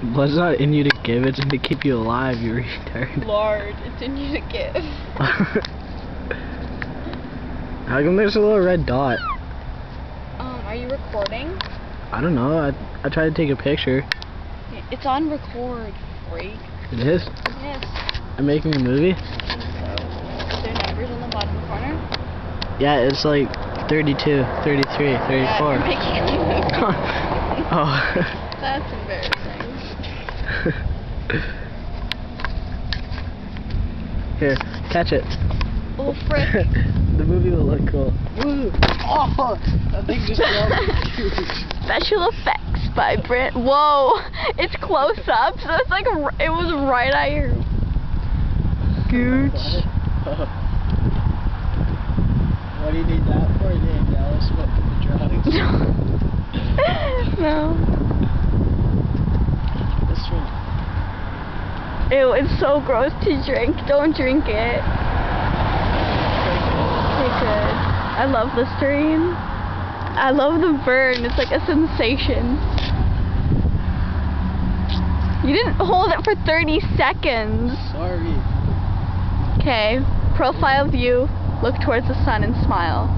Blood's not in you to give, it's in to keep you alive, you retard. Lord, it's in you to give. How come there's a little red dot? Are you recording? I don't know, I tried to take a picture. It's on record, freak. It is? Yes. I'm making a movie? I think so. Is there numbers on the bottom corner? Yeah, it's like 32, 33, 34. Yeah, you're making a movie. Oh. That's embarrassing. Here, catch it. Oh, frick. The movie will look cool. Woo! Oh! That thing just fell. Special effects by Brent. Whoa! It's close up, so it's like it was right at your gooch. What do you need that for? You need Dallas smoking the drugs. No. This one. Ew, it's so gross to drink. Don't drink it. Okay, good. I love Listerine. I love the burn. It's like a sensation. You didn't hold it for 30 seconds. Sorry. Okay. Profile view. Look towards the sun and smile.